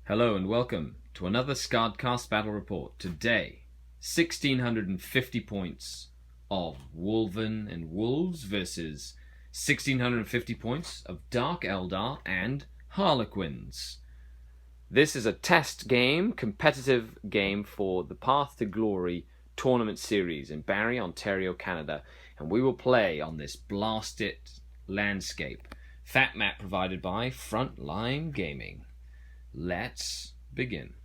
Hello and welcome to another SkaredCast battle report. Today, 1650 points of Wolven and Wolves versus 1650 points of Dark Eldar and Harlequins. This is a test game, competitive game for the Path to Glory tournament series in Barrie, Ontario, Canada, and we will play on this blasted landscape. Fat map provided by Frontline Gaming. Let's begin.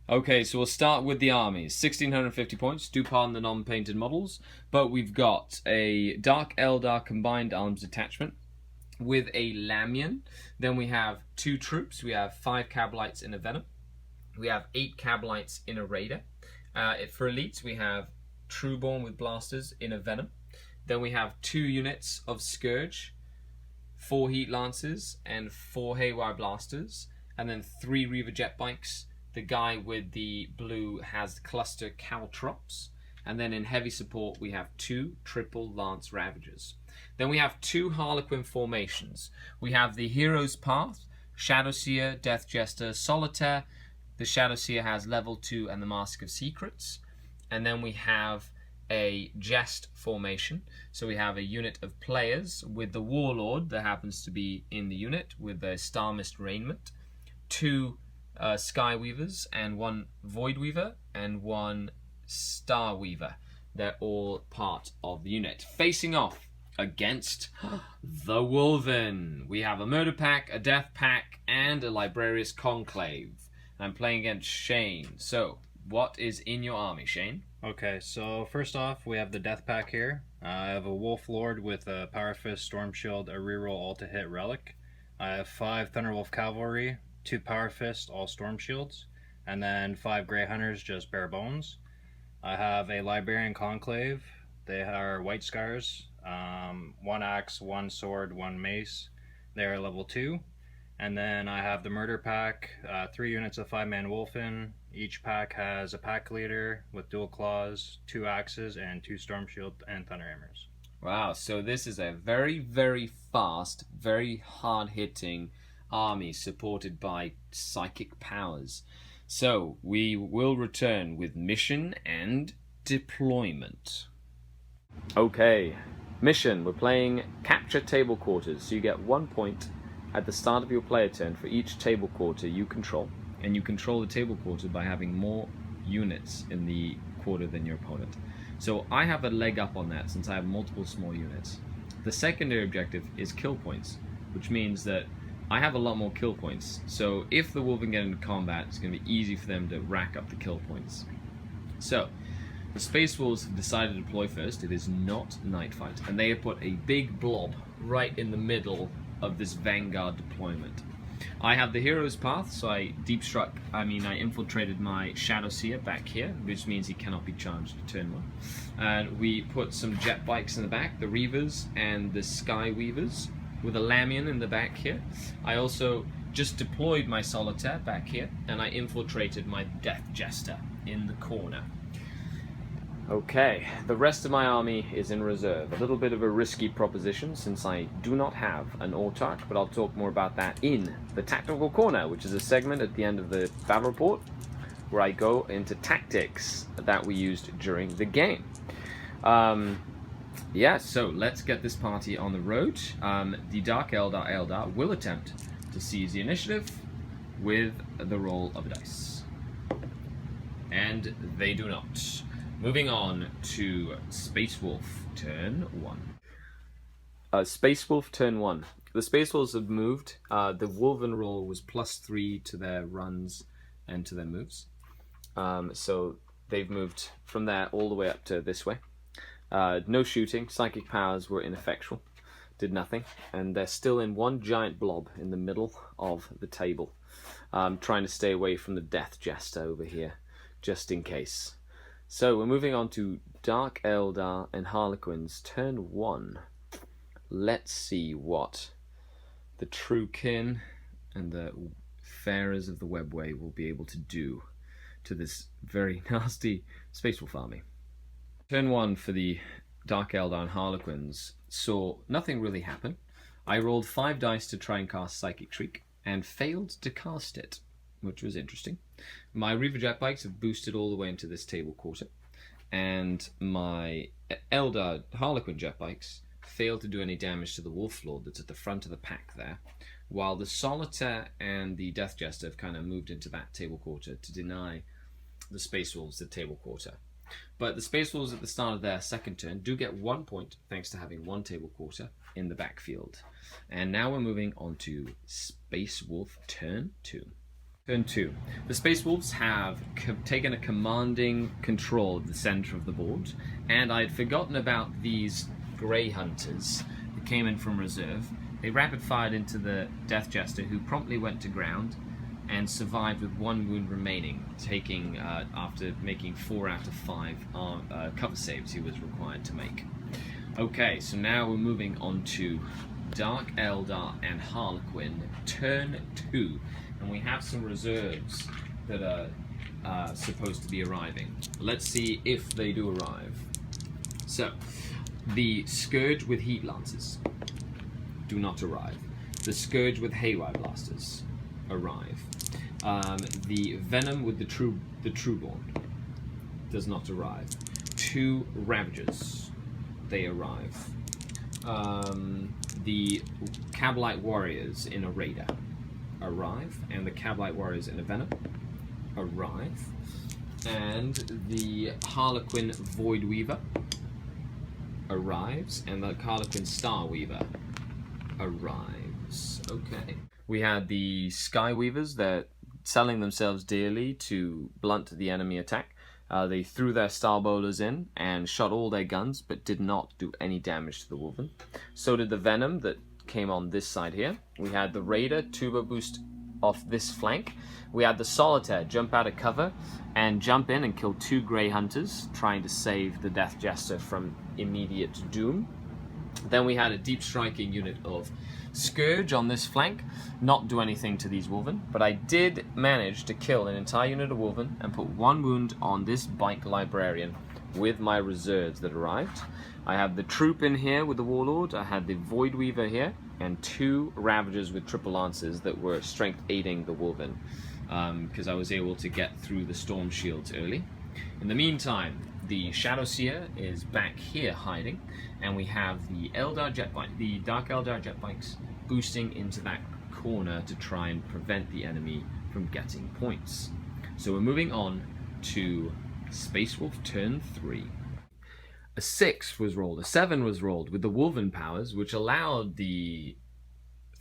Okay, so we'll start with the armies. 1650 points, do pardon the non-painted models, but we've got a Dark Eldar combined arms detachment with a Lamian. Then we have 2 troops. We have 5 Cabalites in a Venom. We have 8 Cabalites in a Raider. For elites, we have Trueborn with blasters in a Venom. Then we have 2 units of Scourge, 4 Heat Lancers, and 4 Haywire Blasters, and then 3 Reaver Jet Bikes. The guy with the blue has cluster Caltrops, and then in heavy support we have 2 triple Lance Ravagers. Then we have 2 Harlequin formations. We have the Hero's Path, Shadowseer, Death Jester, Solitaire. The Shadowseer has level 2 and the Mask of Secrets. And then we have a Jest formation. So we have a unit of players with the Warlord that happens to be in the unit with the Star Mist Raiment, 2 Skyweavers and 1 Voidweaver and 1 Starweaver. They're all part of the unit. Facing off against the Wolven, we have a Murder Pack, a Death Pack, and a Librarius Conclave. I'm playing against Shane. So, what is in your army, Shane? Okay, so first off, we have the Death Pack here. I have a Wolf Lord with a Power Fist, Storm Shield, a reroll all-to-hit relic. I have 5 Thunderwolf Cavalry, 2 Power Fist, all Storm Shields, and then 5 Grey Hunters, just bare bones. I have a Librarian Conclave. They are White Scars, 1 axe, 1 sword, 1 mace. They are level 2. And then I have the Murder Pack, 3 units of 5-man Wolfen. Each pack has a pack leader with dual claws, 2 axes, and 2 Storm Shield and Thunder Hammers. Wow, so this is a very, very fast, very hard-hitting army supported by psychic powers. So we will return with mission and deployment. Okay, mission. We're playing Capture Table Quarters. So you get 1 point at the start of your player turn for each table quarter you control, and you control the table quarter by having more units in the quarter than your opponent. So I have a leg up on that since I have multiple small units. The secondary objective is kill points, which means that I have a lot more kill points. So if the Wolven get into combat, it's going to be easy for them to rack up the kill points. So the Space Wolves have decided to deploy first. It is not Night Fight, and they have put a big blob right in the middle of this Vanguard deployment. I have the Hero's Path, so I infiltrated my Shadowseer back here, which means he cannot be charged turn 1. And we put some jet bikes in the back, the Reavers and the Skyweavers, with a Lamian in the back here. I also just deployed my Solitaire back here, and I infiltrated my Death Jester in the corner. Okay, the rest of my army is in reserve. A little bit of a risky proposition since I do not have an Autarch, but I'll talk more about that in the Tactical Corner, which is a segment at the end of the battle report where I go into tactics that we used during the game. So let's get this party on the road. The Dark Eldar will attempt to seize the initiative with the roll of a dice. And they do not. Moving on to Space Wolf, turn 1. Space Wolf, turn 1. The Space Wolves have moved. The Wolven roll was +3 to their runs and to their moves. So they've moved from there all the way up to this way. No shooting. Psychic powers were ineffectual. Did nothing. And they're still in one giant blob in the middle of the table. Trying to stay away from the Death Jester over here, just in case. So we're moving on to Dark Eldar and Harlequins, turn 1. Let's see what the true kin and the farers of the webway will be able to do to this very nasty Space Wolf army. Turn 1 for the Dark Eldar and Harlequins saw nothing really happen. I rolled 5 dice to try and cast Psychic Shriek and failed to cast it, which was interesting. My Reaver Jetbikes have boosted all the way into this table quarter, and my Eldar Harlequin Jetbikes failed to do any damage to the Wolf Lord that's at the front of the pack there, while the Solitaire and the Death Jester have kind of moved into that table quarter to deny the Space Wolves the table quarter. But the Space Wolves at the start of their second turn do get 1 point thanks to having 1 table quarter in the backfield. And now we're moving on to Space Wolf turn 2. Turn 2. The Space Wolves have taken a commanding control of the center of the board, and I'd forgotten about these Grey Hunters that came in from reserve. They rapid fired into the Death Jester, who promptly went to ground and survived with 1 wound remaining, taking after making 4 out of 5 cover saves he was required to make. Okay, so now we're moving on to Dark Eldar and Harlequin, turn 2, and we have some reserves that are supposed to be arriving. Let's see if they do arrive. So, the Scourge with Heat Lances do not arrive. The Scourge with Haywire Blasters arrive. The Venom with the Trueborn does not arrive. 2 Ravagers, they arrive. The Cabalite Warriors in a Raider arrive, and the Cabalite Warriors in a Venom arrive. And the Harlequin Void Weaver arrives, and the Harlequin Star Weaver arrives. Okay. We had the Sky Weavers that selling themselves dearly to blunt the enemy attack. They threw their Star Bowlers in and shot all their guns, but did not do any damage to the Wolven. So did the Venom that came on this side here. We had the Raider Turbo Boost off this flank. We had the Solitaire jump out of cover and jump in and kill 2 Grey Hunters, trying to save the Death Jester from immediate doom. Then we had a deep striking unit of Scourge on this flank, not do anything to these Wolven, but I did manage to kill an entire unit of Wolven and put 1 wound on this Bike Librarian with my reserves that arrived. I have the Troop in here with the Warlord, I had the Void Weaver here, and 2 Ravagers with Triple Lances that were strength aiding the Wolven, because I was able to get through the Storm Shields early. In the meantime, the Shadow Seer is back here hiding, and we have the Dark Eldar Jetbikes boosting into that corner to try and prevent the enemy from getting points. So we're moving on to Space Wolf turn 3. A 6 was rolled, a 7 was rolled with the Wolven powers, which allowed the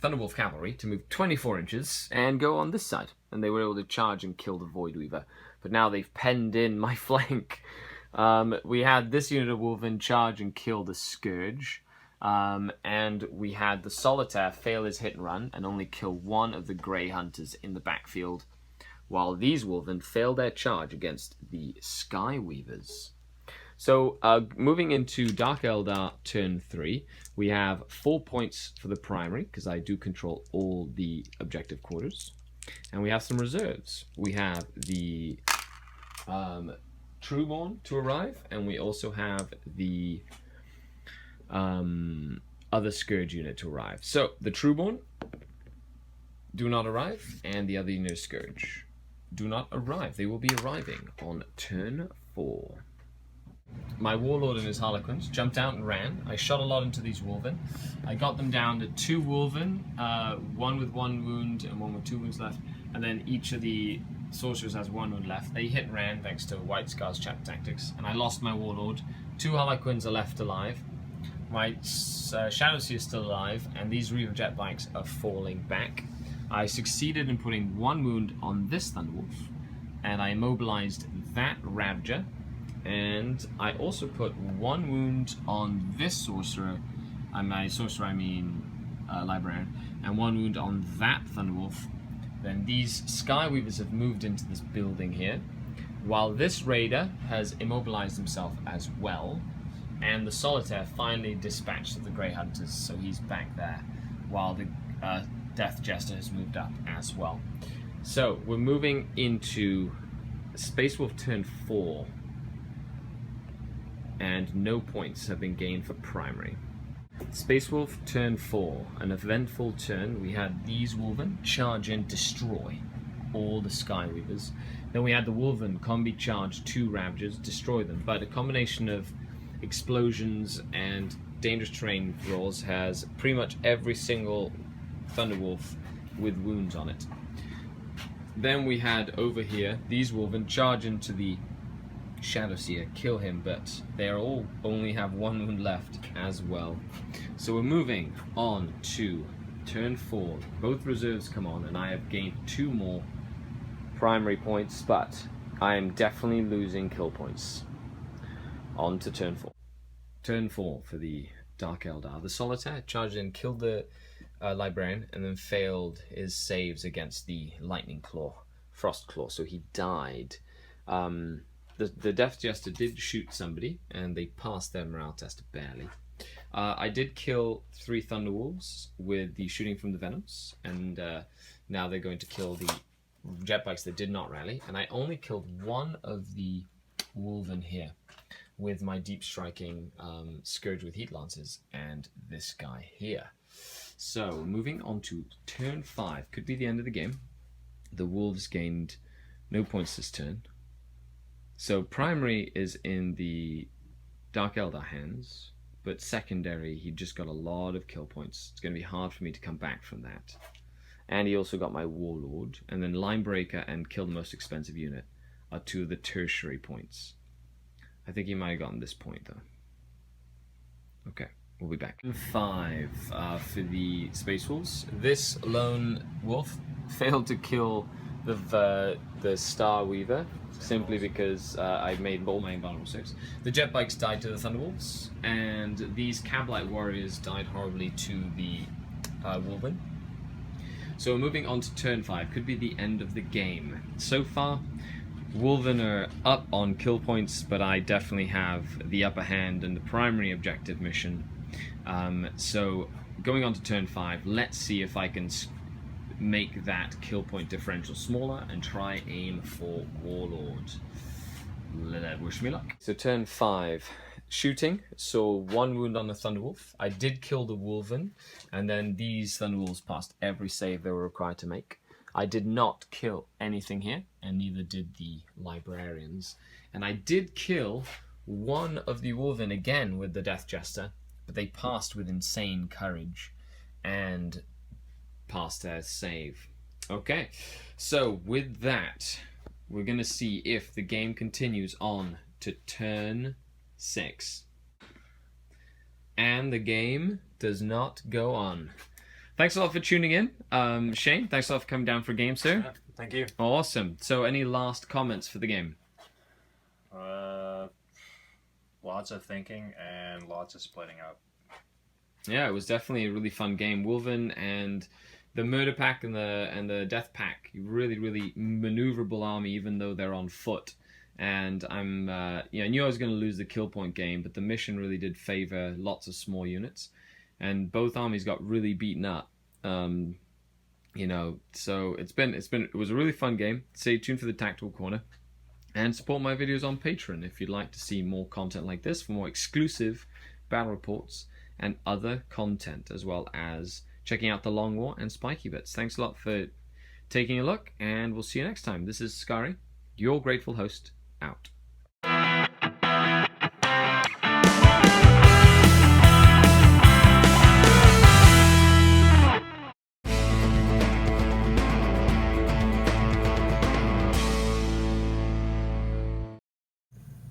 Thunderwolf Cavalry to move 24 inches and go on this side, and they were able to charge and kill the Void Weaver. But now they've penned in my flank. We had this unit of Wolven charge and kill the Scourge, and we had the Solitaire fail his hit and run and only kill 1 of the Grey Hunters in the backfield, while these Wolven failed their charge against the Sky Weavers. So, moving into Dark Eldar turn 3, we have 4 points for the primary, because I do control all the objective quarters, and we have some reserves. We have the Trueborn to arrive, and we also have the other Scourge unit to arrive. So, the Trueborn do not arrive, and the other unit of Scourge do not arrive. They will be arriving on turn 4. My Warlord and his Harlequins jumped out and ran. I shot a lot into these Wolven. I got them down to 2 Wolven, 1 with 1 wound and 1 with 2 wounds left, and then each of the Sorcerers has 1 wound left. They hit and ran thanks to White Scar's chat tactics, and I lost my Warlord. 2 Harlequins are left alive. My Shadow Sea is still alive, and these Reaver Jetbikes are falling back. I succeeded in putting 1 wound on this Thunderwolf, and I immobilized that Ravager, and I also put 1 wound on this Sorcerer, and by Sorcerer I mean Librarian, and 1 wound on that Thunderwolf. Then these Sky Weavers have moved into this building here, while this Raider has immobilized himself as well, and the Solitaire finally dispatched the Grey Hunters, so he's back there, while the Death Jester has moved up as well. So we're moving into Space Wolf turn 4. and no points have been gained for primary. Space Wolf, turn 4, an eventful turn. We had these Wolven charge in, destroy all the Skyweavers. Then we had the Wolven combi charge 2 Ravagers, destroy them. But a combination of explosions and dangerous terrain rolls has pretty much every single Thunderwolf with wounds on it. Then we had over here these Wolven charge into the Shadowseer, kill him, but they are all only have 1 wound left as well. So we're moving on to turn 4. Both reserves come on, and I have gained 2 more primary points, but I am definitely losing kill points. On to turn 4. Turn 4 for the Dark Eldar. The Solitaire charged in, killed the Librarian, and then failed his saves against the Lightning Claw, Frost Claw, so he died. The Death Jester did shoot somebody, and they passed their morale test barely. I did kill 3 Thunderwolves with the shooting from the Venoms, and now they're going to kill the Jetbikes that did not rally. And I only killed 1 of the Wolven here with my deep striking Scourge with Heat Lances and this guy here. So moving on to turn 5, could be the end of the game. The Wolves gained no points this turn. So primary is in the Dark Eldar hands, but secondary, he just got a lot of kill points. It's going to be hard for me to come back from that. And he also got my Warlord, and then Linebreaker and Kill the Most Expensive Unit are 2 of the tertiary points. I think he might have gotten this point though. Okay, we'll be back. 5 for the Space Wolves. This lone wolf failed to kill the Star Weaver, simply because I made all my invulnerable 6. The Jetbikes died to the Thunderwolves, and these Cablite Warriors died horribly to the Wolven. So we're moving on to turn 5, could be the end of the game. So far, Wolven are up on kill points, but I definitely have the upper hand in the primary objective mission. So going on to turn 5, let's see if I can make that kill point differential smaller and try aim for Warlord. Wish me luck. So turn 5, shooting, so 1 wound on the Thunderwolf. I did kill the Wolven, and then these Thunderwolves passed every save they were required to make. I did not kill anything here, and neither did the Librarians. And I did kill 1 of the Wolven again with the Death Jester, but they passed with insane courage and passed their save. Okay, so with that, we're going to see if the game continues on to turn 6. And the game does not go on. Thanks a lot for tuning in. Shane, thanks a lot for coming down for a game, sir. Yeah, thank you. Awesome. So any last comments for the game? Lots of thinking and lots of splitting up. Yeah, it was definitely a really fun game. Wolven and the Murder Pack and the Death Pack, really maneuverable army, even though they're on foot. And I knew I was going to lose the kill point game, but the mission really did favor lots of small units, and both armies got really beaten up. So it was a really fun game. Stay tuned for the Tactical Corner, and support my videos on Patreon if you'd like to see more content like this, for more exclusive battle reports and other content, as well as checking out the Long War and Spiky Bits. Thanks a lot for taking a look, and we'll see you next time. This is Skari, your grateful host, out.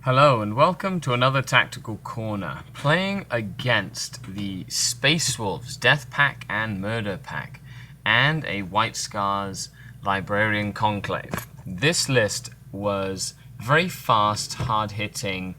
Hello and welcome to another Tactical Corner, playing against the Space Wolves, Death Pack and Murder Pack, and a White Scars Librarian Conclave. This list was very fast, hard-hitting,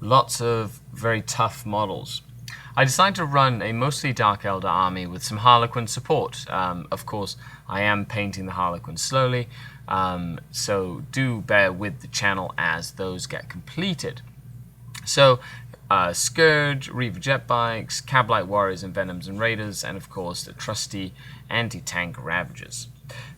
lots of very tough models. I decided to run a mostly Dark Eldar army with some Harlequin support. Of course, I am painting the Harlequins slowly, so do bear with the channel as those get completed. So, Scourge, Reaver Jetbikes, Cablite Warriors and Venoms and Raiders, and of course the trusty anti-tank Ravagers.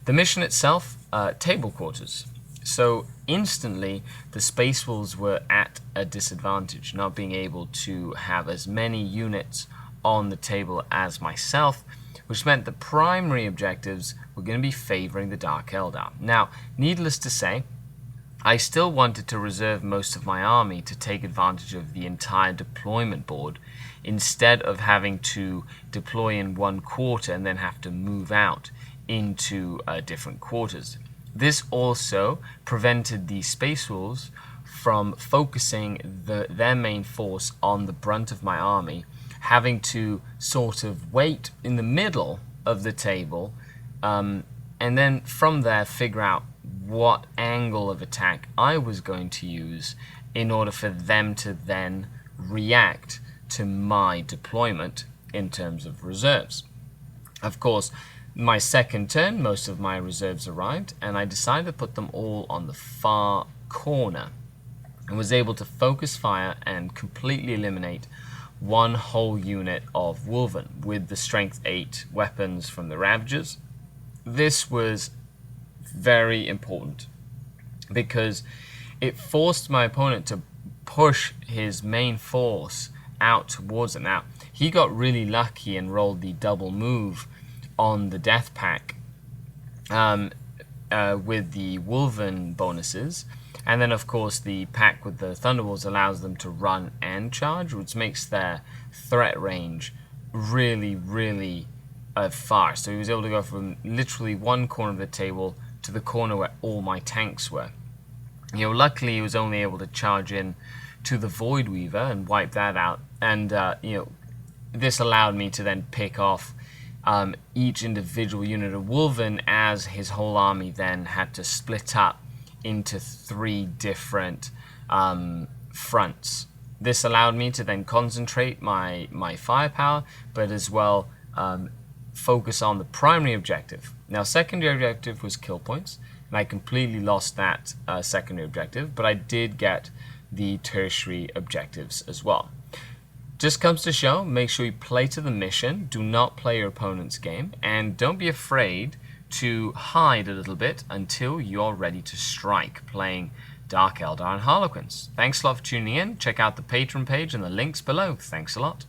The mission itself, table quarters. So instantly, the Space Wolves were at a disadvantage, not being able to have as many units on the table as myself, which meant the primary objectives were going to be favoring the Dark Eldar. Now, needless to say, I still wanted to reserve most of my army to take advantage of the entire deployment board, instead of having to deploy in one quarter and then have to move out into different quarters. This also prevented the Space Wolves from focusing their main force on the brunt of my army, having to sort of wait in the middle of the table, and then from there figure out what angle of attack I was going to use in order for them to then react to my deployment in terms of reserves. Of course, my second turn, most of my reserves arrived, and I decided to put them all on the far corner, and was able to focus fire and completely eliminate one whole unit of Wolven with the Strength 8 weapons from the Ravagers. This was very important because it forced my opponent to push his main force out towards it. Now, he got really lucky and rolled the double move on the Death Pack with the Wolven bonuses, and then of course the pack with the Thunderbolts allows them to run and charge, which makes their threat range really far. So he was able to go from literally one corner of the table to the corner where all my tanks were. Luckily he was only able to charge in to the Void Weaver and wipe that out, and this allowed me to then pick off each individual unit of Wolven, as his whole army then had to split up into 3 different fronts. This allowed me to then concentrate my firepower, but as well focus on the primary objective. Now, secondary objective was kill points, and I completely lost that secondary objective, but I did get the tertiary objectives as well. Just comes to show, make sure you play to the mission, do not play your opponent's game, and don't be afraid to hide a little bit until you're ready to strike, playing Dark Eldar and Harlequins. Thanks a lot for tuning in. Check out the Patreon page and the links below. Thanks a lot.